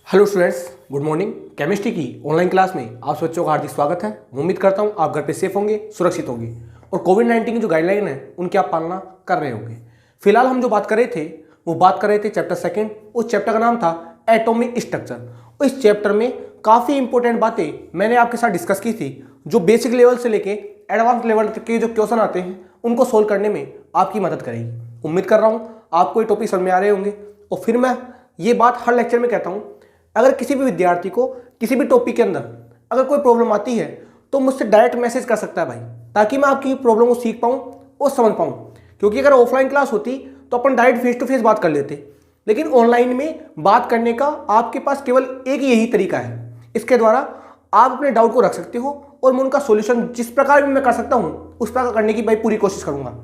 Hello students, good morning. Chemistry की online class में आप बच्चों का हार्दिक स्वागत है। उम्मीद करता हूँ आप घर पे सेफ होंगे, सुरक्षित होंगे और कोविड-19 की जो गाइडलाइन है उनकी आप पालना कर रहे होंगे। फिलहाल हम जो बात कर रहे थे वो बात कर रहे थे चैप्टर सेकंड। उस चैप्टर का नाम था एटॉमिक स्ट्रक्चर। इस चैप्टर में काफ़ी इंपॉर्टेंट बातें मैंने आपके साथ डिस्कस की थी, जो बेसिक लेवल से लेके एडवांस लेवल तक के जो क्वेश्चन आते हैं उनको सोल्व करने में आपकी मदद करेगी। उम्मीद कर रहा हूँ आपको ये टॉपिक समझ में आ रहे होंगे। और फिर मैं ये बात हर लेक्चर में कहता हूँ, अगर किसी भी विद्यार्थी को किसी भी टॉपिक के अंदर अगर कोई प्रॉब्लम आती है तो मुझसे डायरेक्ट मैसेज कर सकता है भाई, ताकि मैं आपकी प्रॉब्लम को सीख पाऊँ और समझ पाऊँ। क्योंकि अगर ऑफलाइन क्लास होती तो अपन डायरेक्ट फेस टू फेस बात कर लेते, लेकिन ऑनलाइन में बात करने का आपके पास केवल एक यही तरीका है। इसके द्वारा आप अपने डाउट को रख सकते हो और मैं उनका सोल्यूशन जिस प्रकार भी मैं कर सकता हूँ उस प्रकार करने की भाई पूरी कोशिश करूँगा।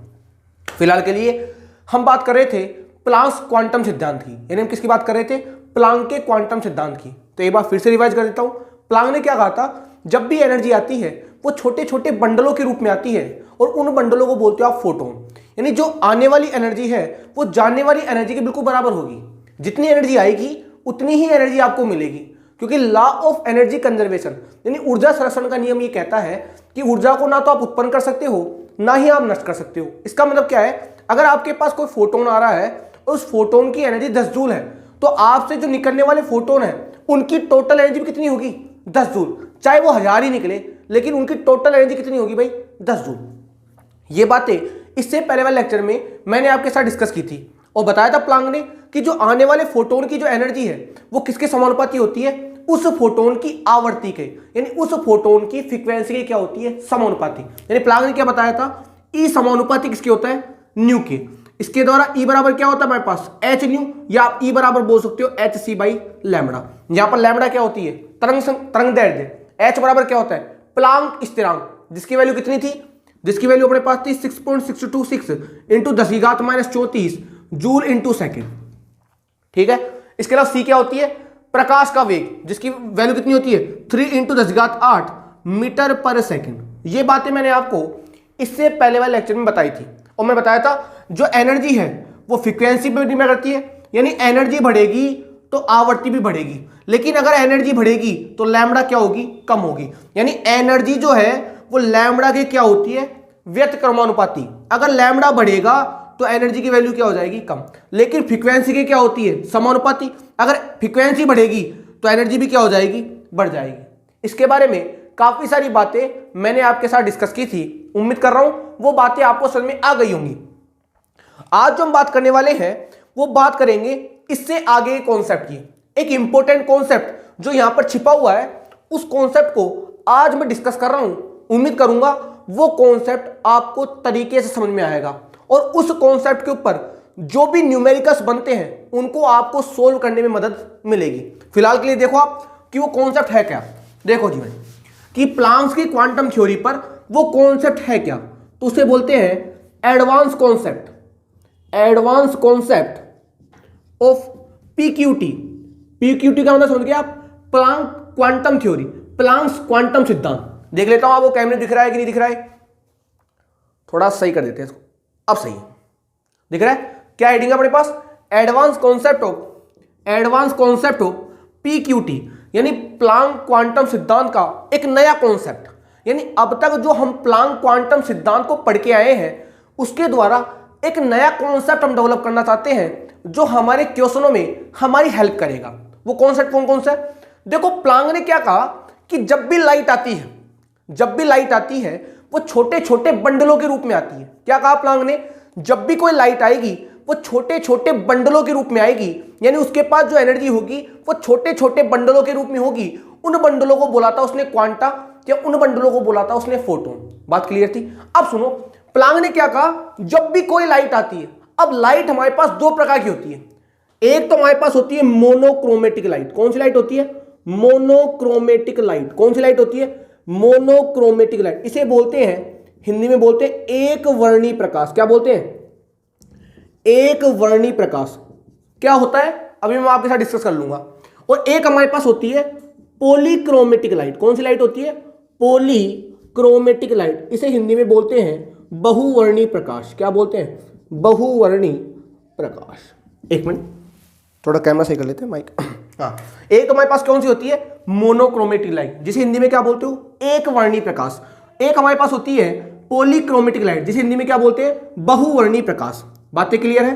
फिलहाल के लिए हम बात कर रहे थे प्लांक्स क्वांटम सिद्धांत की, यानी हम किसकी बात कर रहे थे? प्लांक के क्वांटम सिद्धांत की। तो एक बार फिर से रिवाइज कर देता हूं। प्लांक ने क्या कहा था? जब भी एनर्जी आती है वो छोटे छोटे बंडलों के रूप में आती है और उन बंडलों को बोलते हो आप फोटोन। यानी जो आने वाली एनर्जी है वो जाने वाली एनर्जी के बिल्कुल बराबर होगी। जितनी एनर्जी आएगी उतनी ही एनर्जी आपको मिलेगी, क्योंकि लॉ ऑफ एनर्जी कंजर्वेशन यानी ऊर्जा संरक्षण का नियम ये कहता है कि ऊर्जा को ना तो आप उत्पन्न कर सकते हो ना ही आप नष्ट कर सकते हो। इसका मतलब क्या है? अगर आपके पास कोई फोटोन आ रहा है और उस फोटोन की एनर्जी 10 जूल है, तो आपसे जो निकलने वाले फोटोन हैं उनकी टोटल एनर्जी भी कितनी होगी? 10 जूल। चाहे वो 1000 ही निकले, लेकिन उनकी टोटल एनर्जी कितनी होगी भाई? 10 जूल। ये बातें इससे पहले वाले लेक्चर में मैंने आपके साथ डिस्कस की थी और बताया था प्लांक ने कि जो आने वाले फोटोन की जो एनर्जी है वो किसके समानुपाती होती है? उस फोटोन की आवर्ती के, यानी उस फोटोन की फ्रीक्वेंसी के क्या होती है? समानुपाती। यानी प्लांक ने क्या बताया था? ई समानुपाती किसके होता है? न्यू के। इसके द्वारा ई बराबर क्या होता है हमारे पास? एच न्यू, या आप ई बराबर बोल सकते हो एच सी बाई लैम्बडा। यहां पर लैम्बडा क्या होती है? तरंग दैर्ध्य। एच बराबर क्या होता है? प्लांक स्थिरांक, जिसकी वैल्यू कितनी थी? जिसकी वैल्यू अपने पास थी 6.626 इंटू 10⁻⁻34 जूल इंटू सेकेंड। ठीक है। इसके अलावा सी क्या होती है? प्रकाश का वेग, जिसकी वैल्यू कितनी होती है? 3 इंटू 10⁸ मीटर पर सेकेंड। ये बातें मैंने आपको इससे पहले वाले लेक्चर में बताई थी और मैं बताया था जो एनर्जी है वो फ्रीक्वेंसी पे निर्भर करती है, यानी एनर्जी बढ़ेगी तो आवृत्ति भी बढ़ेगी। लेकिन अगर एनर्जी बढ़ेगी तो लैम्बडा क्या होगी? कम होगी। यानी एनर्जी जो है वो लैम्बडा के क्या होती है? व्यतिक्रमानुपाती। अगर लैम्बडा बढ़ेगा तो एनर्जी की वैल्यू क्या हो जाएगी? कम। लेकिन फ्रीक्वेंसी की क्या होती है? समानुपाती। अगर फ्रीक्वेंसी बढ़ेगी तो एनर्जी भी क्या हो जाएगी? बढ़ जाएगी। इसके बारे में काफी सारी बातें मैंने आपके साथ डिस्कस की थी। उम्मीद कर रहा हूं वो बातें आपको समझ में आ गई होंगी। आज जो हम बात करने वाले हैं वो बात करेंगे इससे आगे कॉन्सेप्ट की। एक इंपॉर्टेंट कॉन्सेप्ट जो यहां पर छिपा हुआ है, उस कॉन्सेप्ट को आज मैं डिस्कस कर रहा हूं। उम्मीद करूंगा वो कॉन्सेप्ट आपको तरीके से समझ में आएगा और उस कॉन्सेप्ट के ऊपर जो भी न्यूमेरिकल्स बनते हैं उनको आपको सोल्व करने में मदद मिलेगी। फिलहाल के लिए देखो आप कि वो कॉन्सेप्ट है क्या। देखो जी भाई, कि प्लांक्स की क्वांटम थ्योरी पर वो कॉन्सेप्ट है क्या, तो उसे बोलते हैं advance concept. Advance concept of PQT. PQT का मतलब समझ गया आप? Planck quantum theory, Planck's quantum सिद्धांत। देख लेता हूं आपको कैमरे दिख रहा है कि नहीं दिख रहा है? थोड़ा सही कर देते हैं इसको। अब सही है, दिख रहा है? क्या हेडिंग है अपने पास? एडवांस कॉन्सेप्ट ऑफ पीक्यूटी, यानी प्लांक क्वांटम सिद्धांत का एक नया कॉन्सेप्ट। यानी अब तक जो हम प्लांक क्वांटम सिद्धांत को पढ़ के आए हैं उसके द्वारा एक नया कॉन्सेप्ट हम डेवलप करना चाहते हैं जो हमारे क्वेश्चनों में हमारी हेल्प करेगा। वो कॉन्सेप्ट कौन सा है? देखो, प्लांक ने क्या कहा कि जब भी लाइट आती है वो छोटे छोटे बंडलों के रूप में आती है। क्या कहा प्लांक ने? जब भी कोई लाइट आएगी वो छोटे छोटे बंडलों के रूप में आएगी, यानी उसके पास जो एनर्जी होगी वो छोटे छोटे बंडलों के रूप में होगी। उन बंडलों को बोला था उसने क्वांटा, या उन बंडलों को बोला था उसने फोटोन। बात क्लियर थी? अब सुनो, प्लांक ने क्या कहा? जब भी कोई लाइट आती है, अब लाइट हमारे पास दो प्रकार की होती है। एक तो हमारे पास होती है मोनोक्रोमेटिक लाइट। कौन सी लाइट होती है? Monochromatic light. कौन सी लाइट होती है? Monochromatic light. इसे बोलते हैं, हिंदी में बोलते हैं एक वर्णी प्रकाश। क्या बोलते हैं? एक वर्णी प्रकाश। क्या होता है अभी मैं आपके साथ डिस्कस कर लूंगा। और एक हमारे पास होती है पॉलीक्रोमेटिक लाइट। कौन सी लाइट होती है? Polychromatic light. इसे हिंदी में बोलते हैं बहुवर्णी प्रकाश। क्या बोलते हैं? बहुवर्णी प्रकाश। एक मिनट, थोड़ा कैमरा सही कर लेते हैं, माइक। हाँ, एक हमारे पास कौन सी होती है, मोनोक्रोमेटिक लाइट, जिसे हिंदी में क्या बोलते हो, एक वर्णी प्रकाश। एक हमारे पास होती है पॉलीक्रोमेटिक लाइट, जिसे हिंदी में क्या बोलते हैं, बहुवर्णी प्रकाश। बातें क्लियर है।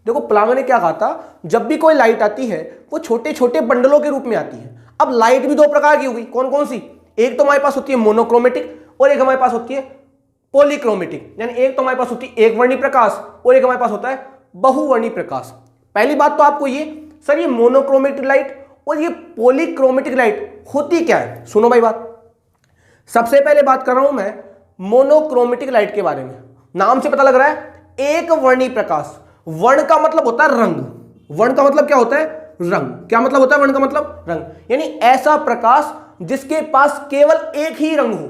देखो प्लांग ने क्या कहा था, जब भी कोई लाइट आती है वो छोटे छोटे बंडलों के रूप में आती है। अब लाइट भी दो प्रकार की होगी, कौन कौन सी, एक तो हमारे पास होती है मोनोक्रोमेटिक और एक हमारे पास होती है पॉलीक्रोमेटिक। यानी एक तो हमारे पास होती है एक वर्णी प्रकाश और एक हमारे पास होता है बहुवर्णी प्रकाश। पहली बात तो आपको ये, सर ये मोनोक्रोमेटिक लाइट और ये पॉलीक्रोमेटिक लाइट होती क्या है, सुनो भाई बात। सबसे पहले बात कर रहा हूं मैं मोनोक्रोमेटिक लाइट के बारे में। नाम से पता लग रहा है एक वर्णी प्रकाश। वर्ण का मतलब होता है रंग, वर्ण का मतलब क्या होता है, रंग। क्या मतलब होता है वर्ण का मतलब, रंग। यानी ऐसा प्रकाश जिसके पास केवल एक ही रंग हो,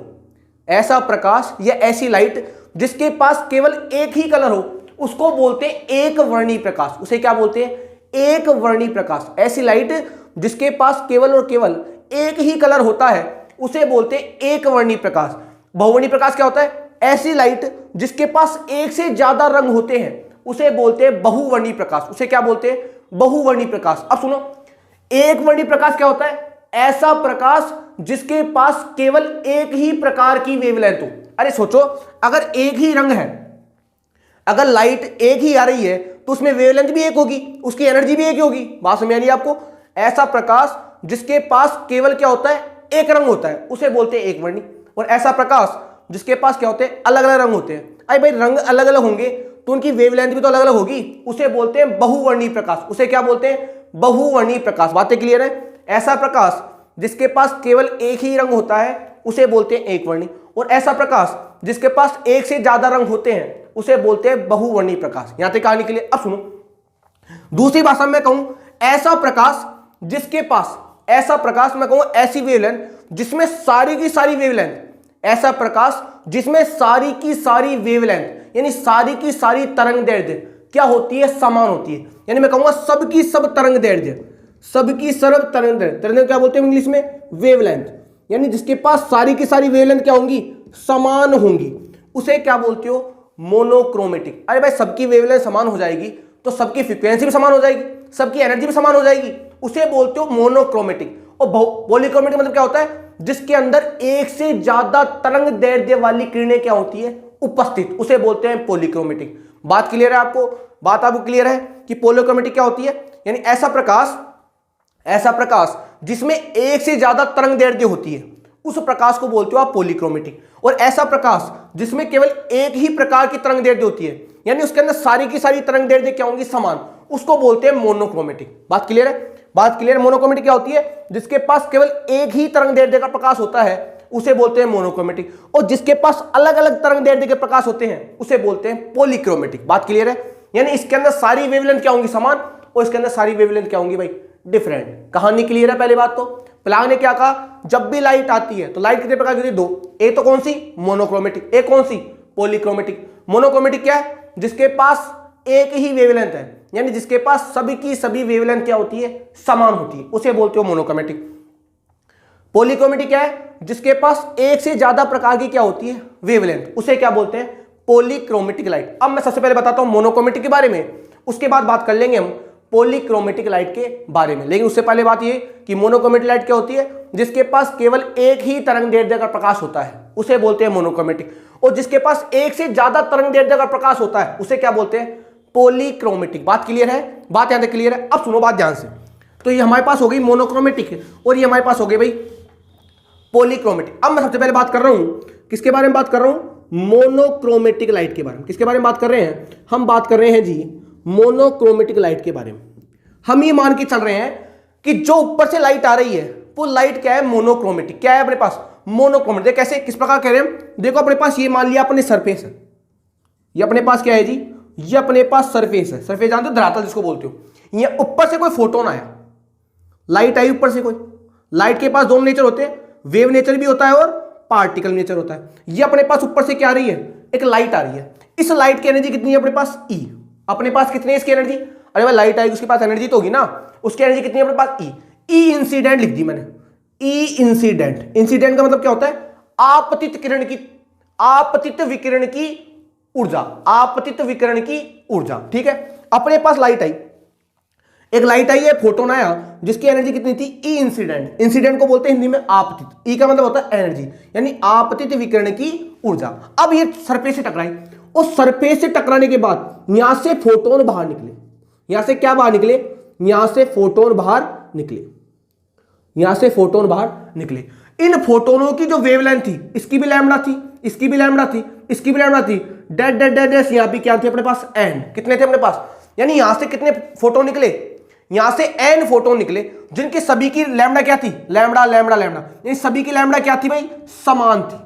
ऐसा प्रकाश या ऐसी लाइट जिसके पास केवल एक ही कलर हो, उसको बोलते हैं एक वर्णी प्रकाश। उसे क्या बोलते हैं, एक वर्णी प्रकाश। ऐसी लाइट जिसके पास केवल और केवल एक ही कलर होता है उसे बोलते हैं एक वर्णी प्रकाश। बहुवर्णी प्रकाश क्या होता है, ऐसी लाइट जिसके पास एक से ज्यादा रंग होते हैं उसे बोलते हैं बहुवर्णी प्रकाश। उसे क्या बोलते हैं, बहुवर्णी प्रकाश। अब सुनो, एक वर्णी प्रकाश क्या होता है, ऐसा प्रकाश जिसके पास केवल एक ही प्रकार की वेवलेंथ हो। अरे सोचो, अगर एक ही रंग है, अगर लाइट एक ही आ रही है तो उसमें वेवलेंथ भी एक होगी, उसकी एनर्जी भी एक ही होगी। बात समझ आ रही है आपको। ऐसा प्रकाश जिसके पास केवल क्या होता है, एक रंग होता है, उसे बोलते हैं एक वर्णी। और ऐसा प्रकाश जिसके पास क्या होते हैं, अलग अलग रंग होते हैं। अरे भाई रंग अलग अलग होंगे तो उनकी वेवलेंथ भी तो अलग अलग होगी, उसे बोलते हैं बहुवर्णी प्रकाश। उसे क्या बोलते हैं, बहुवर्णी प्रकाश। बातें क्लियर है। ऐसा प्रकाश जिसके पास केवल एक ही रंग होता है उसे बोलते हैं एक वर्णी, और ऐसा प्रकाश जिसके पास एक से ज्यादा रंग होते हैं उसे बोलते हैं बहुवर्णी प्रकाश। यहां तक कहानी के लिए। अब सुनो, दूसरी भाषा में कहूं, ऐसा प्रकाश जिसके पास, ऐसा प्रकाश मैं कहूं ऐसी वेवलेंथ जिसमें सारी की सारी वेवलेंथ, ऐसा प्रकाश जिसमें सारी की सारी वेवलेंथ यानी सारी की सारी तरंग दैर्ध्य क्या होती है, समान होती है। यानी मैं कहूंगा सबकी सब तरंग दैर्ध्य, सबकी सर्व तरंग दैर्ध्य क्या बोलते हैं इंग्लिश में, वेवलेंथ। यानी जिसके पास सारी की सारी वेवलेंथ क्या होंगी, समान होंगी, उसे क्या बोलते हो, मोनोक्रोमेटिक। अरे भाई सबकी वेवलेंथ समान हो जाएगी तो सबकी फ्रीक्वेंसी भी समान हो जाएगी, सबकी एनर्जी भी समान हो जाएगी, उसे बोलते हो मोनोक्रोमेटिक। और पॉलीक्रोमेटिक मतलब क्या होता है, जिसके अंदर एक से ज्यादा तरंग दैर्ध्य वाली किरणें क्या होती है, उपस्थित, उसे बोलते हैं पॉलीक्रोमेटिक। बात क्लियर है आपको, बात आपको क्लियर है कि पॉलीक्रोमेटिक क्या होती है। यानी ऐसा प्रकाश, ऐसा प्रकाश जिसमें एक से ज्यादा तरंग दैर्ध्य होती है उस प्रकाश को बोलते हो आप पॉलीक्रोमेटिक। और ऐसा प्रकाश जिसमें केवल एक ही प्रकार की तरंग दैर्ध्य होती है, यानी उसके अंदर सारी की सारी तरंग दैर्ध्य क्या होंगी, समान, उसको बोलते हैं मोनोक्रोमेटिक। बात क्लियर है, बात क्लियर है। मोनोक्रोमेटिक क्या होती है, जिसके पास केवल एक ही तरंग दैर्ध्य का प्रकाश होता है उसे बोलते हैं मोनोक्रोमेटिक, और जिसके पास अलग अलग तरंग दैर्ध्य के प्रकाश होते हैं उसे बोलते हैं पॉलीक्रोमेटिक। बात क्लियर है। यानी इसके अंदर सारी वेवलेंथ क्या होंगी, समान, और इसके अंदर सारी वेवलेंथ क्या होंगी भाई, डिफरेंट। कहानी क्लियर है। पहली बात तो प्लांक ने क्या कहा, जब भी लाइट आती है तो लाइट कितने प्रकार की होती है, दो। एक तो कौन सी, मोनोक्रोमेटिक, एक कौन सी, पॉलीक्रोमेटिक। मोनोक्रोमेटिक क्या है, जिसके पास एक ही वेवलेंथ है, यानी जिसके पास सभी की सभी वेवलेंथ क्या होती है, समान होती है, उसे बोलते हो मोनोक्रोमेटिक। पॉलीक्रोमेटिक क्या है, जिसके पास एक से ज्यादा प्रकार की क्या होती है, वेवलेंथ, उसे क्या बोलते हैं, पॉलीक्रोमेटिक लाइट। अब मैं सबसे पहले बताता हूं मोनोक्रोमेटिक के बारे में, उसके बाद बात कर लेंगे हम पॉलीक्रोमेटिक लाइट के बारे में। लेकिन उससे पहले बात ये कि मोनोक्रोमेटिक लाइट क्या होती है, जिसके पास केवल एक ही तरंग दैर्ध्य का प्रकाश होता है उसे बोलते हैं मोनोक्रोमेटिक, और जिसके पास एक से ज्यादा तरंग दैर्ध्य का प्रकाश होता है उसे क्या बोलते हैं, पॉलीक्रोमेटिक। बात क्लियर है, बात यहां तक क्लियर है। अब सुनो बात ध्यान से, तो ये हमारे पास हो गई मोनोक्रोमेटिक और ये हमारे पास हो गई भाई पॉलीक्रोमेटिक। अब मैं सबसे पहले बात कर रहा हूं किसके बारे में, बात कर रहा हूं मोनोक्रोमेटिक लाइट के बारे में। किसके बारे में बात कर रहे हैं, हम बात कर रहे हैं जी मोनोक्रोमेटिक लाइट के बारे में। हम ये मान के चल रहे हैं कि जो ऊपर से लाइट आ रही है वो लाइट क्या है, मोनोक्रोमेटिक। क्या है अपने पास, मोनोक्रोमेटिक। कैसे, किस प्रकार कह रहे हैं, देखो अपने पास ये मान लिया अपने सरफेस है, ये अपने पास क्या है जी, ये अपने पास सरफेस है। सरफेस जानते हो, धरातल जिसको बोलते हो। ये ऊपर से कोई फोटोन आया, लाइट आई ऊपर से कोई, लाइट के पास दोनों नेचर होते हैं, वेव नेचर भी होता है और पार्टिकल नेचर होता है। ये अपने पास ऊपर से क्या आ रही है, एक लाइट आ रही है। इस लाइट की एनर्जी कितनी है अपने पास, ई। अपने पास कितनी है इसकी एनर्जी, अरे भाई लाइट आएगी उसके पास एनर्जी तो होगी ना, उसकी एनर्जी कितनी है अपने पास, ई। ई इंसिडेंट लिख दी मैंने, ई इंसिडेंट। इंसिडेंट का मतलब क्या होता है, आपतित किरण की, आपतित विकिरण की ऊर्जा, आपतित विकिरण की ऊर्जा। ठीक है, अपने पास लाइट आई, एक लाइट आई है, फोटोन आया, जिसकी एनर्जी कितनी थी, ई इंसिडेंट। इंसिडेंट को बोलते हैं हिंदी में आपतित, ई का मतलब होता है एनर्जी, यानी आपतित विकिरण की ऊर्जा। अब ये सरफेस से टकराई, उस सरफेस से टकराने के बाद यहां से फोटोन बाहर निकले। यहां से क्या बाहर निकले, यहां से फोटोन बाहर निकले, यहां से फोटोन बाहर निकले। इन फोटोनों की जो वेवलेंथ थी, इसकी भी लैम्बडा थी, इसकी भी लैम्बडा थी, इसकी भी लैम्बडा थी, डेड डेड डेड डेड, यहां भी क्या थे अपने पास, एन। कितने थे अपने पास, यानी यहां से कितने फोटोन निकले, यहां से एन फोटोन निकले, जिनके सभी की लैम्बडा क्या थी, लैम्बडा लैम्बडा लैम्बडा, यानी सभी की लैम्बडा क्या थी भाई, समान थी।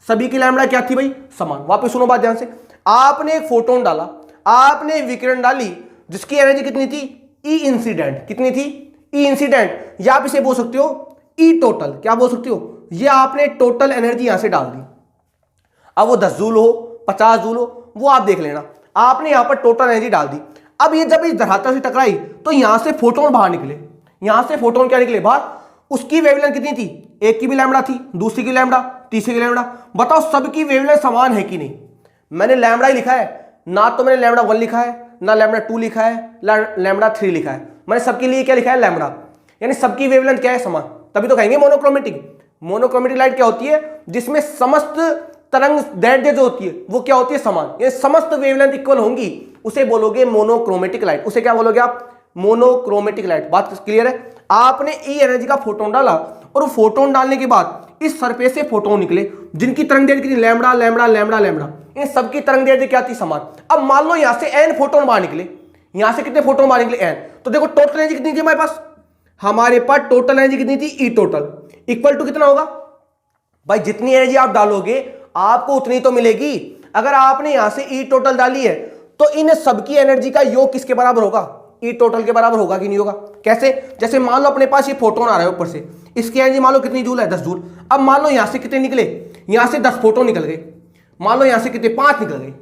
सभी की लैम्बडा क्या थी भाई, समान। वापस सुनो बात ध्यान से, आपने एक फोटोन डाला, आपने विकिरण डाली, जिसकी एनर्जी कितनी थी, ई इंसिडेंट। कितनी थी, ई इंसिडेंट, या आप इसे बोल सकते हो ई टोटल। क्या बोल सकते हो, ये आपने टोटल एनर्जी यहां से डाल दी। अब वो 10 जूल हो, 50 जूल हो, वो आप देख लेना, आपने यहां पर टोटल एनर्जी डाल दी। अब ये जब इस धरातल से टकराई तो यहां से फोटोन बाहर निकले, यहां से फोटोन क्या निकले बाहर, उसकी वेवलेंथ कितनी थी, एक की भी लैम्बडा थी, दूसरी की लैम्बडा, तीसरी की लैम्बडा। बताओ सबकी वेवलेंथ समान है कि नहीं। मैंने लैम्बडा ही लिखा है ना, तो मैंने लैम्बडा 1 लिखा है, ना लैम्बडा 2 लिखा है, लैम्बडा 3 लिखा है। मैंने सबके लिए क्या लिखा है, लैम्बडा, यानी सबकी वेवलेंथ क्या है, समान। तभी तो कहेंगे मोनोक्रोमेटिक। मोनोक्रोमेटिक लाइट क्या होती है, जिसमें समस्त तरंग दैर्ध्य जो होती है वो क्या होती है, समान, ये समस्त वेवलेंथ इक्वल होंगी, उसे बोलोगे मोनोक्रोमेटिक लाइट। उसे क्या बोलोगे आप, मोनोक्रोमेटिक लाइट। बात क्लियर है। आपने ई एनर्जी का फोटोन डाला, और वो फोटोन डालने के बाद इस सरफेस से फोटोन निकले, जिनकी तरंग दैर्ध्य कितनी, लैम्बडा लैम्बडा लैम्बडा लैम्बडा, इन सबकी तरंग दैर्ध्य क्या थी, समान। अब मान लो यहां से एन फोटोन बाहर निकले, यहां से कितने फोटोन बाहर निकले, एन। तो देखो टोटल एनर्जी कितनी थी हमारे पास, हमारे पास टोटल एनर्जी कितनी थी, ई टोटल इक्वल टू कितना होगा भाई, जितनी एनर्जी आप डालोगे आपको उतनी तो मिलेगी। अगर आपने यहां से ई टोटल डाली है तो इन सबकी एनर्जी का योग किसके बराबर होगा, ई टोटल के बराबर होगा कि नहीं होगा। कैसे, जैसे मान लो अपने पास ये फोटोन आ रहा है ऊपर से, इसकी एनर्जी मान लो कितनी जूल है, 10 जूल। अब मान लो यहां से कितने निकले, यहां से 10 फोटोन निकल गए, मान लो यहां से कितने, 5 निकल गए।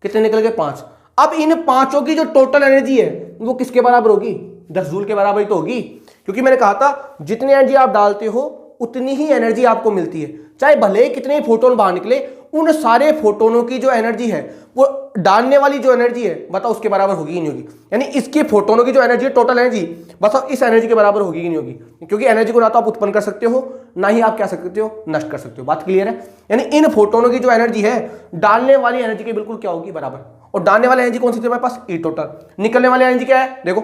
कितने निकल गए, 5। अब इन पांचों की जो टोटल एनर्जी है वो किसके बराबर होगी, 10 जूल के बराबर ही तो होगी। क्योंकि मैंने कहा था जितनी एनर्जी आप डालते हो उतनी ही एनर्जी आपको मिलती है, चाहे भले ही कितने फोटोन बाहर निकले, उन सारे फोटोनों की जो एनर्जी है वो डालने वाली जो एनर्जी है बताओ उसके बराबर होगी कि नहीं होगी। यानी इसके फोटोनों की जो एनर्जी है, टोटल एनर्जी, बताओ इस एनर्जी के बराबर होगी कि नहीं होगी। क्योंकि एनर्जी को ना तो आप उत्पन्न कर सकते हो, ना ही आप क्या सकते हो, नष्ट कर सकते हो। बात क्लियर है। यानी इन फोटोनों की जो एनर्जी है डालने वाली एनर्जी के बिल्कुल क्या होगी, बराबर। और डालने वाली एनर्जी कौन सी थी हमारे पास, ई टोटल। निकलने वाली एनर्जी क्या है, देखो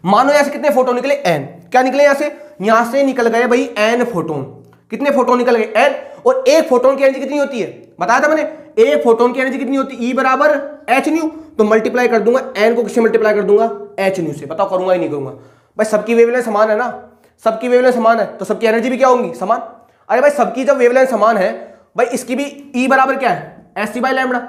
मानो यहां से कितने फोटोन निकले, एन। क्या निकले यहां से निकल गए भाई एन फोटोन। कितने फोटोन निकल गए, एन। और एक फोटोन की एनर्जी कितनी होती है, बताया था मैंने, एक फोटोन की एनर्जी कितनी होती है, ई बराबर एच न्यू। तो मल्टीप्लाई कर दूंगा एन को, किससे मल्टीप्लाई कर दूंगा, एच न्यू से। बताओ करूंगा ही नहीं करूंगा भाई, सबकी वेवलेंथ समान है ना, सबकी वेवलेंथ समान है तो सबकी एनर्जी भी क्या होंगी, समान। अरे भाई सबकी जब वेवलेंथ समान है भाई, इसकी भी ई बराबर क्या है, एस सी बाई लैम्बडा।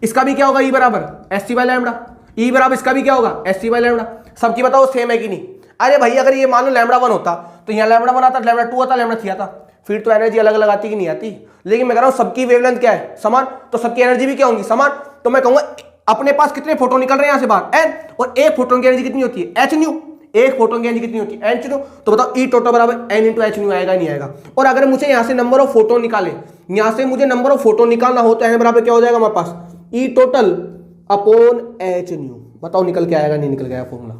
इसका भी क्या होगा, ई बराबर एस सी बाई लैम्बडा। ई बराबर इसका भी क्या होगा, एस सी बाई लैम्बडा। सबकी बताओ सेम है कि नहीं। अरे भाई अगर ये मान लो लैम्बडा 1 होता तो यहाँ लैम्बडा 1 आता, लैम्बडा 2 आता, लैम्बडा 3 आता, फिर तो एनर्जी अलग अलग आती कि नहीं आती। लेकिन मैं कह रहा हूं सबकी वेवलेंथ क्या है, समान, तो सबकी एनर्जी भी क्या होंगी, समान। तो मैं कहूंगा अपने पास कितने फोटोन निकल रहे हैं यहां से बाहर, एन। और एक फोटोन की एनर्जी कितनी होती है, एच न्यू। एक फोटोन की एनर्जी कितनी होती है, एच न्यू। तो बताओ ई टोटल बराबर एन इंटू एच न्यू आएगा नहीं आएगा। और अगर मुझे यहां से नंबर ऑफ फोटोन निकाले, यहां से मुझे नंबर ऑफ फोटोन निकालना हो तो एन बराबर क्या हो जाएगा हमारे पास, E total upon H new. बताओ निकल के आएगा, नहीं निकल गया फॉर्मूला,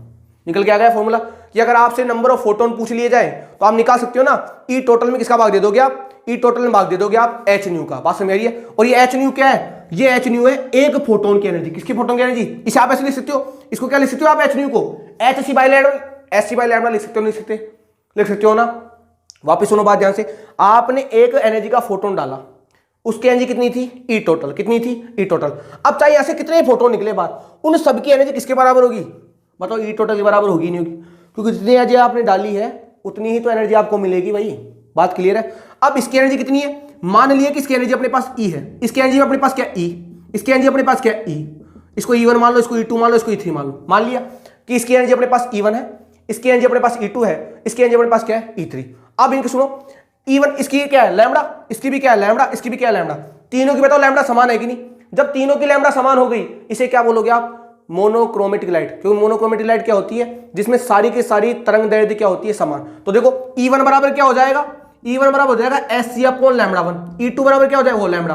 निकल के आ गया फॉर्मूला। कि अगर आपसे नंबर ऑफ फोटोन पूछ लिए जाए तो आप निकाल सकते हो ना, ई टोटल में किसका भाग दे दोगे आप, ई टोटल में भाग दे दोगे आप एच न्यू का। बात समझ रही है। और ये एच न्यू क्या है, ये एच न्यू है एक फोटोन की एनर्जी। किसकी फोटोन की एनर्जी, इसे आप ऐसे लिख सकते हो, इसको क्या लिख सकते हो आप, एच न्यू को H C by lambda, S C by lambda लिख सकते हो, लिख सकते हो ना। वापिस सुनो बात ध्यान से, आपने एक एनर्जी का फोटोन डाला, उसकी एनर्जी कितनी थी, ई टोटल। कितनी थी, ई टोटल। अब चाहे यहां से कितने फोटोन निकले बाहर, उन सबकी एनर्जी किसके बराबर होगी, बताओ ई टोटल के बराबर होगी नहीं होगी। क्योंकि जितनी एनर्जी आपने डाली है उतनी ही तो एनर्जी आपको मिलेगी भाई। बात क्लियर है। अब इसकी एनर्जी कितनी है, मान लिया कि इसकी एनर्जी अपने पास ई है, इसकी एनर्जी अपने पास क्या, ई। इसकी एनर्जी अपने पास क्या, ई। इसको ई1 मान लो, इसको ई2 मान लो, इसको ई3 मान लो। मान लिया कि इसकी एनर्जी अपने पास ई1 है, इसकी एनर्जी अपने पास ई2 है, इसकी एनर्जी अपने पास क्या है, ई3। अब इनके सुनो, ई1 इसकी क्या है, लैम्बडा, इसकी भी क्या है, लैम्बडा, इसकी भी क्या है, लैम्बडा। तीनों की बताओ लैम्बडा समान है कि नहीं। जब तीनों की लैम्बडा समान हो गई, इसे क्या बोलोगे आप, मोनोक्रोमेटिक लाइट। क्योंकि मोनोक्रोमेटिक लाइट क्या होती है, जिसमें सारी की सारी तरंग दैर्ध्य क्या होती है, समान। तो देखो ई1 बराबर क्या हो जाएगा, ई1 बराबर हो जाएगा S C upon lambda 1। E two बराबर क्या हो जाएगा, वो लैम्बडा।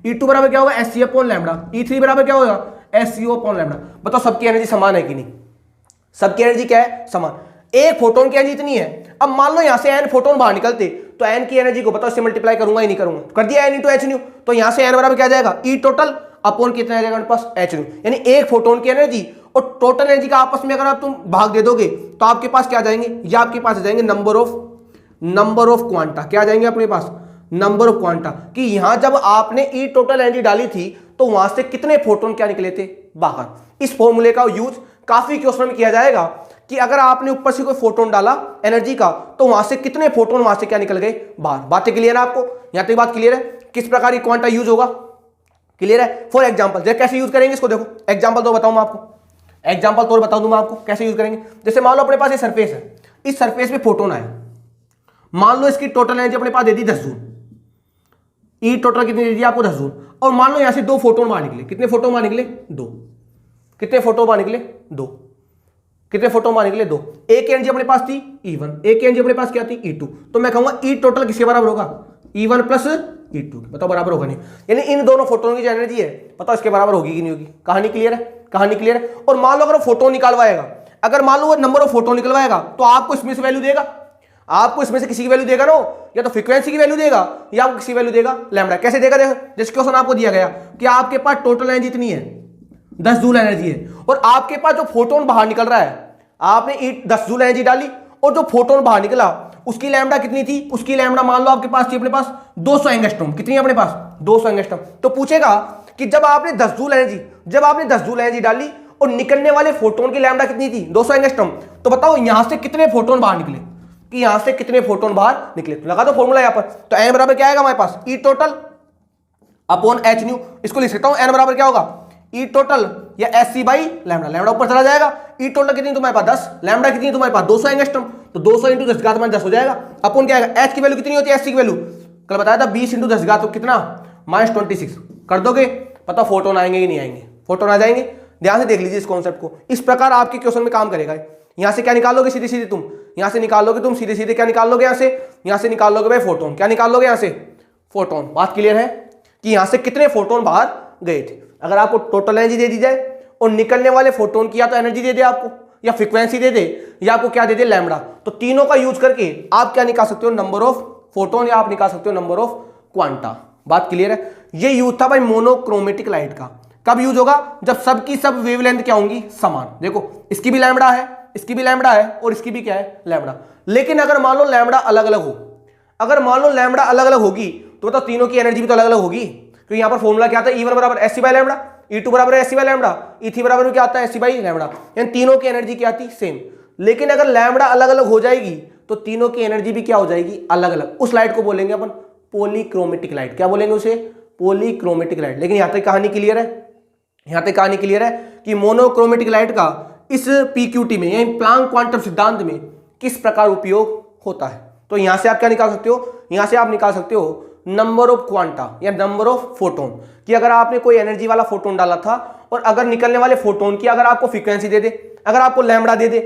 ई2 बराबर क्या होगा, एस सी अपॉन लैम्बडा। ई3 बराबर क्या होगा, एस सी अपॉन लैम्बडा। बताओ सबकी एनर्जी समान है कि नहीं, सबकी एनर्जी क्या है, समान। एक फोटोन की एनर्जी इतनी है। अब मान लो यहां से एन फोटोन बाहर निकलते तो एन की एनर्जी को बताओ, इससे मल्टीप्लाई करूंगा ही नहीं करूंगा, कर दिया एन इंटू एच न्यू, तो यहां से एन बराबर क्या जाएगा, ई टोटल अपॉन कितना आ जाएगा हमारे पास, एच न्यू। यानी एक फोटोन की एनर्जी और टोटल एनर्जी का आपस में अगर आप तुम भाग दे दोगे तो आपके पास क्या जाएंगे, या आपके पास आ जाएंगे नंबर ऑफ क्वांटा। क्या आ जाएंगे अपने पास, नंबर ऑफ क्वांटा। कि यहां जब आपने ई टोटल एनर्जी डाली थी तो वहां से कितने फोटोन क्या निकले थे बाहर। इस फॉर्मूले का यूज काफी क्वेश्चन में किया जाएगा कि अगर आपने ऊपर से कोई फोटोन डाला एनर्जी का तो वहां से कितने फोटोन वहां से क्या निकल गए बाहर। बातें क्लियर है आपको, यहां तक बात क्लियर है किस प्रकार की क्वांटा यूज होगा, क्लियर है। फॉर एग्जांपल कैसे यूज करेंगे इसको, देखो एग्जांपल तो बताऊं मैं आपको, एग्जांपल तो बता दूं मैं आपको कैसे यूज करेंगे। जैसे मान लो अपने पास ये सरफेस है, इस सरफेस पे फोटोन आया, मान लो इसकी टोटल एनर्जी अपने पास दे दी 10 जूल, ई टोटल कितनी दे दी आपको 10 जूल, और मान लो यहां से 2 फोटोन बाहर निकले। कितने फोटोन बाहर निकले, 2। कितने फोटोन बाहर निकले, 2। कितने फोटोन बाहर निकले, 2। एक की एनर्जी अपने पास थी E1, एक की एनर्जी अपने पास क्या थी E2, तो मैं कहूंगा ई टोटल किसके बराबर होगा, E1 प्लस E2। बताओ बराबर होगा नहीं, यानी इन दोनों फोटोन की जो एनर्जी है बताओ इसके बराबर होगी कि नहीं होगी। कहानी क्लियर है, कहानी क्लियर है। और मान लो अगर वो फोटोन निकालवाएगा, अगर मान लो वो नंबर ऑफ फोटोन निकलवाएगा तो आपको इसमें से वैल्यू देगा, आपको इसमें से किसी की वैल्यू देगा ना, या तो फ्रीक्वेंसी की वैल्यू देगा या आपको किसी वैल्यू देगा लैम्डा। कैसे देगा, देखो जिस क्वेश्चन आपको दिया गया कि आपके पास टोटल एनर्जी इतनी है 10 जूल एनर्जी है, और आपके पास जो फोटोन बाहर निकल रहा है, आपने 10 जूल एनर्जी डाली और जो फोटोन बाहर निकला उसकी लैम्डा कितनी थी, उसकी लैम्डा मान लो आपके पास थी अपने पास 200 एंगस्ट्रॉम। कितनी है अपने पास, 200 एंगस्ट्रॉम। तो पूछेगा कि जब आपने 10 जूल एनर्जी डाली और निकलने वाले फोटोन की लैम्डा कितनी थी, 200 एंगस्ट्रॉम, तो बताओ यहां से कितने फोटोन बाहर निकले, कि यहां से कितने फोटोन बाहर निकले। तो लगा दो फॉर्मूला यहां पर, तो एन बराबर क्या आएगा हमारे पास, E total upon H nu. इसको लिख सकता हूं एन बराबर क्या होगा, ई टोटल या S C by lambda. Lambda ऊपर चला जाएगा, ई टोटल कितनी तुम्हारे पास 10, लैम्डा कितनी तुम्हारे पास 200 एंगस्ट्रॉम, तो 200 इंटू 10 घात 10 हो जाएगा। अपन क्या आएगा, एच की वैल्यू कितनी होती है, एस सी की वैल्यू कल बताया था 20 इंटू 10 घात कितना -26 कर दोगे। पता फोटोन आएंगे कि नहीं आएंगे, फोटोन आ जाएंगे। ध्यान से देख लीजिए इस कॉन्सेप्ट को, इस प्रकार आपके क्वेश्चन में काम करेगा। यहां से क्या निकालोगे, सीधे सीधे तुम यहां से निकालोगे, तुम सीधे सीधे क्या निकाल लोगे, यहां से निकाल लोगे भाई फोटोन। क्या निकाल लोगे यहां से, फोटोन। बात क्लियर है कि यहां से कितने फोटोन बाहर गए थे। अगर आपको टोटल एनर्जी दे दी जाए और निकलने वाले फोटोन की या तो एनर्जी दे दे आपको, या फ्रीक्वेंसी दे दे, या आपको क्या दे दे, लैम्डा, तो तीनों का यूज करके आप क्या निकाल सकते हो, नंबर ऑफ फोटोन, या आप निकाल सकते हो नंबर ऑफ क्वांटा। बात क्लियर है। ये यूज था भाई मोनोक्रोमेटिक लाइट का। कब यूज होगा, जब सबकी सब वेवलेंथ क्या होंगी, समान। देखो इसकी भी लैम्डा है, इसकी भी लैम्डा है, और इसकी भी क्या है, लैम्डा। लेकिन अगर मान लो लैम्डा अलग अलग हो, अगर मान लो लैम्डा अलग अलग होगी तो बताओ तीनों की एनर्जी भी तो अलग अलग होगी। क्योंकि यहां पर फॉर्मूला क्या आता है, E1 बराबर S C by lambda, E2 बराबर S C by lambda, E3 बराबर क्या आता है, एस सी बाई लैम्डा। यानी तीनों की एनर्जी क्या आती, सेम। लेकिन अगर लैम्डा अलग अलग हो जाएगी तो तीनों की एनर्जी भी क्या हो जाएगी, अलग अलग। उस लाइट को बोलेंगे अपन पॉलीक्रोमेटिक लाइट। क्या बोलेंगे उसे, पॉलीक्रोमेटिक लाइट। लेकिन यहां तक कहानी क्लियर है, यहां तक कहानी क्लियर है कि मोनोक्रोमेटिक लाइट का इस पीक्यूटी में, यानी प्लांक क्वांटम सिद्धांत में किस प्रकार उपयोग होता है। तो यहां से आप क्या निकाल सकते हो, यहां से आप निकाल सकते हो नंबर ऑफ क्वांटा या नंबर ऑफ फोटोन, कि अगर आपने कोई एनर्जी वाला फोटोन डाला था और अगर निकलने वाले फोटोन की अगर आपको फ्रीक्वेंसी दे दे, अगर आपको लैम्डा दे दे,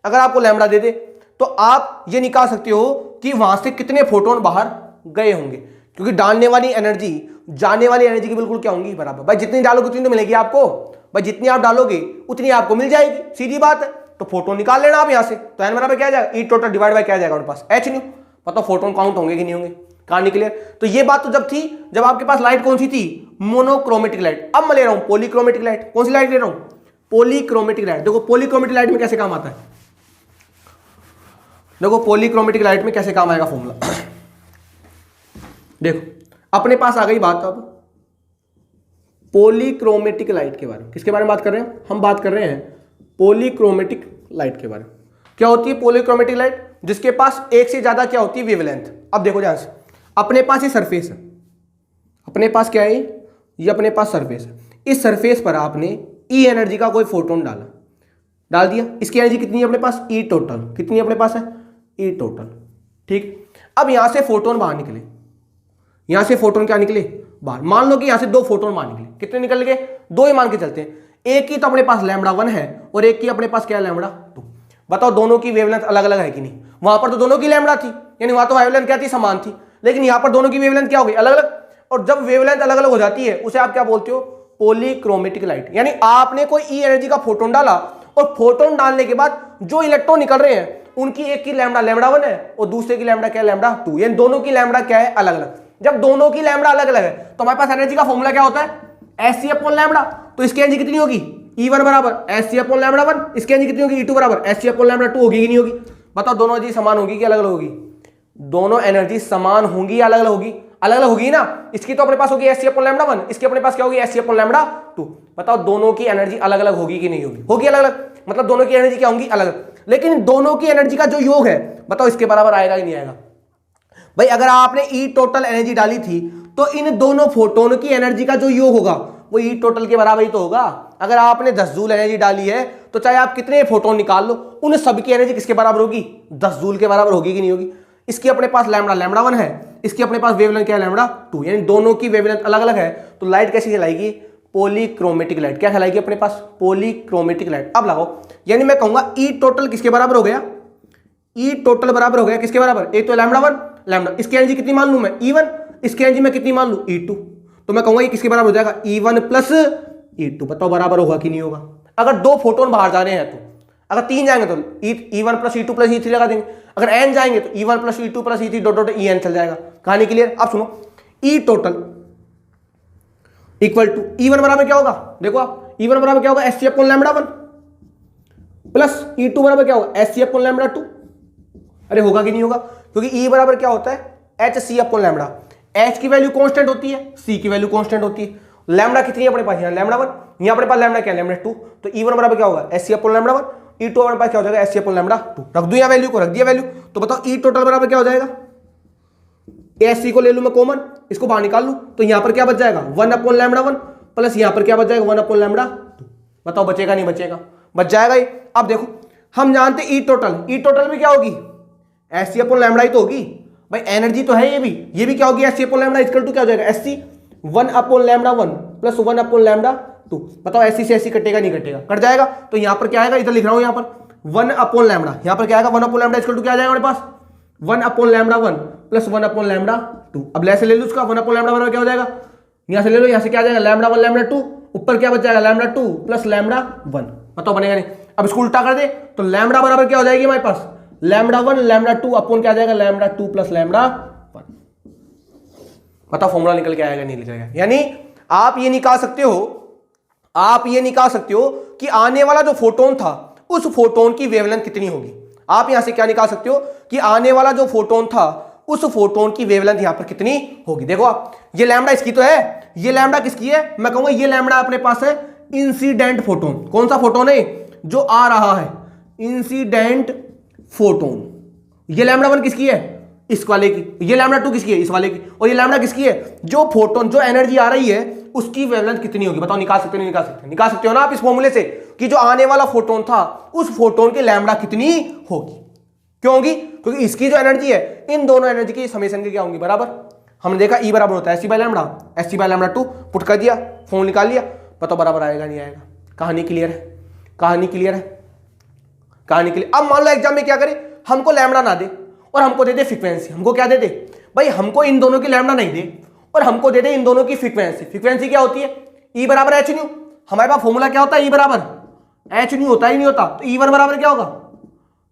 अगर आपको लैम्डा दे दे, तो आप ये निकाल सकते हो कि वहां से कितने फोटोन बाहर गए होंगे। क्योंकि डालने वाली एनर्जी जाने वाली एनर्जी की बिल्कुल क्या होंगी, बराबर। भाई जितनी डालोगे उतनी तो मिलेगी आपको, भाई जितनी आप डालोगे उतनी आपको मिल जाएगी, सीधी बात है। तो फोटोन निकाल लेना आप यहां से, तो एन बराबर क्या आ जाएगा, ई टोटल डिवाइड बाय क्या आ जाएगा हमारे पास, एच न्यू। पता फोटोन काउंट होंगे कि नहीं होंगे, कहानी क्लियर। तो ये बात तो जब थी जब आपके पास लाइट कौन सी थी, मोनोक्रोमेटिक लाइट। अब मैं ले रहा हूं पॉलीक्रोमेटिक लाइट। कौन सी लाइट ले रहा हूं, पॉलीक्रोमेटिक लाइट। देखो पॉलीक्रोमेटिक लाइट में कैसे काम आता है, देखो पॉलीक्रोमेटिक लाइट में कैसे काम आएगा फॉर्मूला। देखो अपने पास आ गई बात अब पॉलीक्रोमेटिक लाइट के बारे में। किसके बारे में बात कर रहे हैं, हम बात कर रहे हैं पॉलीक्रोमेटिक लाइट के बारे में। क्या होती है पॉलीक्रोमेटिक लाइट, जिसके पास एक से ज्यादा क्या होती है, वेवलेंथ। अब देखो ध्यान से, अपने पास ये सरफेस है, अपने पास क्या है, ये अपने पास सरफेस है। इस सरफेस पर आपने ई एनर्जी का कोई फोटोन डाल दिया। इसकी एनर्जी कितनी है अपने पास, ई टोटल। कितनी है अपने पास है, ई टोटल। ठीक, अब यहां से फोटोन बाहर निकले, यहां से फोटोन क्या निकले बाहर। मान लो कि यहां से 2 फोटोन बाहर निकले। कितने निकल गए, 2 ही मान के चलते हैं। एक की तो अपने पास लैम्डा 1 है और एक की अपने पास क्या है, लैम्डा 2। बताओ दोनों की वेवलेंथ अलग अलग है कि नहीं। वहां पर तो दोनों की लैम्डा थी, यानी वहां तो वेवलेंथ क्या थी, समान थी। लेकिन यहां पर दोनों की वेवलेंथ क्या हो गई, अलग अलग। और जब वेवलेंथ अलग अलग हो जाती है उसे आप क्या बोलते हो, पॉलीक्रोमेटिक लाइट। यानी आपने कोई ई एनर्जी का फोटोन डाला और फोटोन डालने के बाद जो इलेक्ट्रॉन निकल रहे हैं उनकी एक की लैम्डा लैम्डा 1 है और दूसरे की लैम्डा क्या है लैम्डा 2, यानी दोनों की लैम्डा क्या है अलग अलग। जब दोनों की लैम्डा अलग अलग है तो हमारे पास एनर्जी का फॉर्मूला क्या होता है Sc अपॉन लैम्डा। तो इसकी एनर्जी कितनी होगी E1 बराबर Sc अपॉन लैम्डा 1, इसकी एनर्जी कितनी होगी E2 बराबर Sc अपॉन लैम्डा 2 होगी कि नहीं होगी? बताओ दोनों एनर्जी समान होगी कि अलग अलग होगी? दोनों एनर्जी समान होंगी या अलग अलग होगी? अलग अलग होगी ना। इसकी तो अपने पास होगी Sc अपॉन लैम्डा 1, इसकी अपने पास क्या होगी Sc अपॉन लैम्डा 2। बताओ दोनों की एनर्जी अलग अलग होगी कि नहीं होगी? होगी अलग अलग, मतलब दोनों की एनर्जी क्या होंगी अलग अलग। लेकिन दोनों की एनर्जी का जो योग है बताओ इसके बराबर आएगा कि नहीं आएगा? भाई अगर आपने ई टोटल एनर्जी डाली थी तो इन दोनों फोटोन की एनर्जी का जो योग होगा वो ई टोटल के बराबर ही तो होगा। अगर आपने 10 जूल एनर्जी डाली है तो चाहे आप कितने फोटोन निकाल लो उन सब की एनर्जी किसके बराबर होगी? 10 जूल के बराबर होगी कि नहीं होगी? इसकी अपने पास लैम्डा लैम्डा 1 है, इसकी अपने पास वेवलेंथ क्या है लैम्डा 2, यानी दोनों की वेवलेंथ अलग अलग है। तो लाइट कैसी कहलाएगी? Polychromatic light. क्या कहलाएगी अपने पास? Polychromatic light. अब लगाओ, यानी मैं कहूंगा ई टोटल किसके बराबर हो गया? ई टोटल बराबर हो गया किसके बराबर? एक तो लैम्डा 1 लैम्डा, इसकी एनर्जी कितनी मान लूं मैं E1, इसकी एनर्जी मैं कितनी मान लूं E2। तो मैं कहूंगा ये किसके बराबर हो जाएगा E1 प्लस E2। बताओ बराबर होगा कि नहीं होगा? अगर 2 फोटोन बाहर जा रहे हैं तो, अगर 3 जाएंगे तो E1 plus E2 plus E3 लगा देंगे, अगर n जाएंगे तो E1 plus E2 plus E3 dot dot En चल जाएगा। कहानी क्लियर? अब सुनो, ई टोटल इक्वल टू E1 बराबर क्या होगा? देखो आप E1 बराबर क्या होगा? Sc upon lambda 1 plus E2 बराबर क्या होगा? Sc upon lambda 2। अरे होगा कि नहीं होगा? क्योंकि E बराबर क्या होता है? Hc upon lambda. H की वैल्यू कांस्टेंट होती है, C की वैल्यू कांस्टेंट होती है। लैम्डा कितनी है अपने पास? यहाँ लैम्डा 1, यहाँ अपने पास लैम्डा क्या है? लैम्डा 2। तो E1 बराबर क्या होगा? Sc अपॉन लैम्डा 1, E2 अपने पास क्या हो जाएगा? Sc upon lambda 2। रख दूं यहाँ वैल्यू को? रख दिया वैल्यू। तो बताओ ई टोटल बराबर क्या हो जाएगा? Sc को ले लूं मैं कॉमन, इसको बाहर निकाल लूं तो यहाँ पर क्या बच जाएगा? 1 अपॉन लैम्डा 1 प्लस यहाँ पर क्या बच जाएगा? 1 अपॉन लैम्डा 2। बताओ बचेगा नहीं बचेगा? बच जाएगा ही। अब देखो हम जानते ई टोटल भी क्या होगी? Sc अपॉन लैम्डा ही तो होगी भाई, एनर्जी तो है ये भी क्या होगी? Sc upon lambda equal to क्या हो जाएगा? Sc 1 upon lambda 1 plus 1 upon lambda 2। बताओ Sc से Sc कटेगा नहीं कटेगा? कट जाएगा। तो यहाँ पर क्या आएगा? इधर लिख रहा हूँ यहाँ पर 1 अपॉन लैम्डा, यहाँ पर क्या आएगा? 1 अपॉन लैम्डा इक्वल टू क्या आ जाएगा हमारे पास? 1 upon lambda 1 plus 1 upon lambda 2। अब ऐसे ले लो उसका 1 अपॉन लैम्डा बराबर क्या हो जाएगा? यहाँ से ले लो, यहाँ से क्या आ जाएगा? लैम्डा 1 लैम्डा 2, ऊपर क्या बच जाएगा? Lambda 2 plus lambda 1। बताओ बनेगा नहीं? अब इसको उल्टा कर दे तो लैम्डा बराबर क्या हो जाएगी हमारे पास? लैम्डा 1 लैम्डा 2 अपॉन क्या आ जाएगा? Lambda 2 plus lambda 1। बताओ फॉर्मूला निकल के आएगा नहीं निकलेगा? यानी आप ये निकाल सकते हो कि आने वाला जो फोटोन था उस फोटोन की वेवलेंथ कितनी होगी। आप यहां से क्या निकाल सकते हो कि आने वाला जो फोटोन था उस फोटोन की वेवलेंथ यहां पर कितनी होगी। देखो आप, ये लैम्डा इसकी तो है, ये लैम्डा किसकी है? मैं कहूंगा ये लैम्डा अपने पास है इंसिडेंट फोटोन। कौन सा फोटोन है? जो आ रहा है, इंसिडेंट फोटोन। ये लैम्डा 1 किसकी है? इस वाले की। ये लैम्डा 2 किसकी है? इस वाले की। और ये लैम्डा किसकी है? जो फोटोन, जो एनर्जी आ रही है उसकी वेवलेंथ कितनी होगी। बताओ निकाल सकते हो नहीं निकाल सकते? निकाल सकते हो ना आप इस फॉर्मूले से कि जो आने वाला फोटोन था उस फोटोन की लैम्डा कितनी होगी। क्यों होगी? क्योंकि इसकी जो एनर्जी है इन दोनों एनर्जी की समेशन की क्या होंगी? बराबर। हमने देखा ई बराबर होता है Sc बाय लैम्डा 2, पुट कर दिया, फॉर्मूला निकाल लिया। बताओ बराबर आएगा नहीं आएगा? कहानी क्लियर है? कहानी क्लियर है? कहानी क्लियर। अब मान लो एग्जाम में क्या करे, हमको लैम्डा ना दे और हमको दे दे फ्रीक्वेंसी। हमको क्या दे दे भाई? हमको इन दोनों की लैम्डा नहीं दे और हमको दे दे इन दोनों की फ्रीक्वेंसी। फ्रीक्वेंसी क्या होती है? E बराबर एच न्यू। हमारे पास फॉर्मूला क्या होता है? E बराबर एच न्यू होता ही नहीं होता। तो E1 बराबर क्या होगा?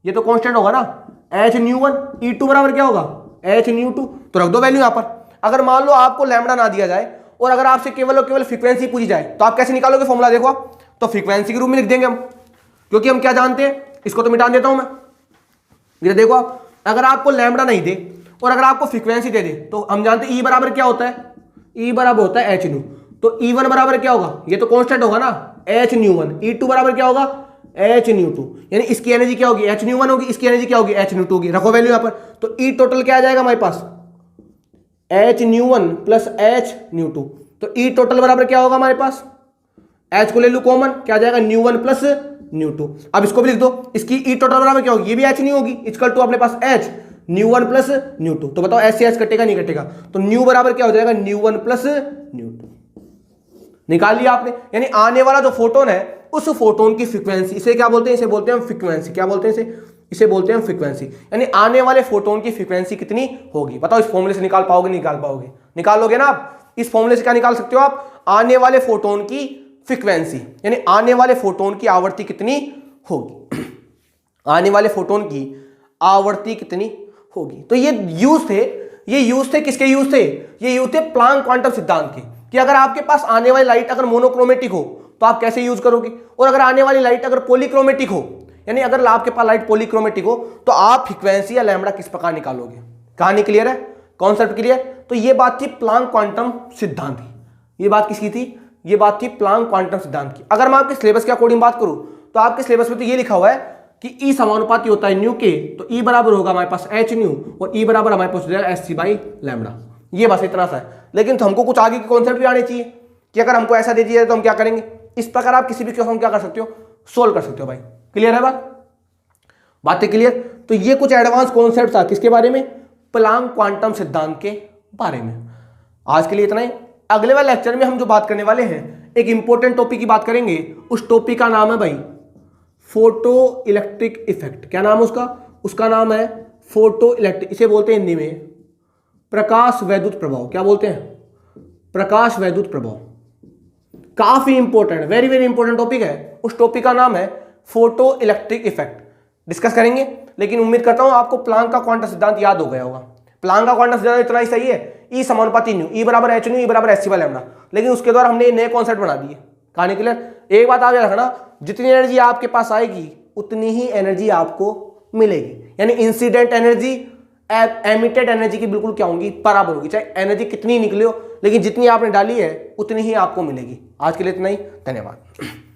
ये तो कांस्टेंट होगा ना, एच न्यू 1। E2 बराबर क्या होगा? H nu 2। तो रख दो वैल्यू यहां पर। अगर मान लो आपको लैम्डा ना दिया जाए और अगर आपसे केवल और केवल फ्रीक्वेंसी पूछी जाए तो आप कैसे निकालोगे फॉर्मूला? देखो आप, तो फ्रीक्वेंसी के रूप में लिख देंगे हम, क्योंकि हम क्या जानते हैं, इसको तो मिटा देता हूं मैं। ये देखो आप, अगर आपको लैम्डा नहीं दे और अगर आपको फ्रीक्वेंसी दे दे तो हम जानते हैं E बराबर क्या होता है? E बराबर होता है एच न्यू। तो E1 बराबर क्या होगा? ये तो कांस्टेंट होगा ना, एच न्यू 1। E2 बराबर क्या होगा? H nu 2। यानी इसकी एनर्जी क्या होगी? एच न्यू 1 होगी, इसकी एनर्जी क्या होगी? एच न्यू 2 होगी। रखो वैल्यू यहां पर। तो ई टोटल क्या आ जाएगा हमारे पास? H nu 1 plus H nu 2। तो ई टोटल बराबर क्या होगा हमारे पास? एच को ले लो कॉमन, क्या आ जाएगा? New 1 plus new 2। अब इसको भी लिख दो, इसकी ई टोटल बराबर क्या होगी? ये भी एच न्यू होगी, इक्वल टू अपने पास एच न्यू 1 प्लस न्यू 2। तो बताओ एच से एच कटेगा नहीं कटेगा? तो न्यू बराबर क्या हो जाएगा? New 1 plus new 2। निकाल लिया आपने। यानी आने वाला जो फोटोन है उस फोटोन की फ्रीक्वेंसी, इसे क्या बोलते हैं? इसे बोलते हैं हम फ्रीक्वेंसी। क्या बोलते हैं इसे? इसे बोलते हैं हम फ्रीक्वेंसी। यानी आने वाले फोटोन की फ्रीक्वेंसी कितनी होगी? बताओ इस फॉर्मूले से निकाल पाओगे? निकाल पाओगे? निकाल लोगे ना आप? इस फॉर्मूले से क्या निकाल सकते हो आप? आने वाले फोटोन की फ्रीक्वेंसी, यानी आने वाले फोटोन की आवृत्ति कितनी होगी। आने वाले फोटोन की आवृत्ति कितनी होगी। तो ये यूज थे किसके यूज थे? ये यूज थे प्लांक क्वांटम सिद्धांत के, कि अगर आपके पास आने वाली लाइट अगर मोनोक्रोमेटिक हो तो आप कैसे यूज करोगे, और अगर आने वाली लाइट अगर पॉलीक्रोमेटिक हो, यानी अगर आपके पास लाइट पॉलीक्रोमेटिक हो तो आप फ्रीक्वेंसी या लैम्बडा किस प्रकार निकालोगे। कहानी क्लियर है, कॉन्सेप्ट क्लियर। तो ये बात थी प्लांक क्वांटम सिद्धांत की। ये बात किसकी थी? ये बात थी प्लांक क्वांटम सिद्धांत की। अगर मैं आपके सिलेबस के अकॉर्डिंग बात करूं तो आपके सिलेबस में तो ये लिखा हुआ है कि ई समानुपाती होता है न्यू के, तो ई बराबर होगा हमारे पास एच न्यू और ई बराबर हमारे पास एस सी बाई लैम्बडा। ये बस इतना सा है, लेकिन तो हमको कुछ आगे के कॉन्सेप्ट भी आने चाहिए कि अगर हमको ऐसा दे दिया तो हम क्या करेंगे। इस प्रकार आप किसी भी क्वेश्चन क्या कर सकते हो, सोल्व कर सकते हो भाई। क्लियर है बातें क्लियर। तो ये कुछ एडवांस कॉन्सेप्ट था किसके बारे में? प्लांक क्वांटम सिद्धांत के बारे में। आज के लिए इतना ही। अगले वाले लेक्चर में हम जो बात करने वाले हैं, एक इंपॉर्टेंट टॉपिक की बात करेंगे। उस टॉपिक का नाम है भाई फोटो इलेक्ट्रिक इफेक्ट। क्या नाम है उसका? उसका नाम है फोटो इलेक्ट्रिक, इसे बोलते हैं हिंदी में प्रकाश वैद्युत प्रभाव। क्या बोलते हैं? प्रकाश वैद्युत प्रभाव। काफी important, very very important topic है। उस टॉपिक का नाम है फोटो इलेक्ट्रिक इफेक्ट। डिस्कस करेंगे, लेकिन उम्मीद करता हूं आपको प्लांक का क्वांटम सिद्धांत याद हो गया होगा। प्लांक का क्वांटम सिद्धांत इतना ही सही है, ई समानुपाती न्यू, ई बराबर एच न्यू, ई बराबर एस सी बाई लैम्बडा। लेकिन उसके द्वारा हमने नए कॉन्सेप्ट बना दिए। कहानी क्लियर। एक बात आप याद रखना, जितनी एनर्जी आपके पास आएगी उतनी ही एनर्जी आपको मिलेगी। यानी इंसिडेंट एनर्जी एमिटेड एनर्जी की बिल्कुल क्या होगी? बराबर होगी। चाहे एनर्जी कितनी निकले हो, लेकिन जितनी आपने डाली है उतनी ही आपको मिलेगी। आज के लिए इतना ही, धन्यवाद।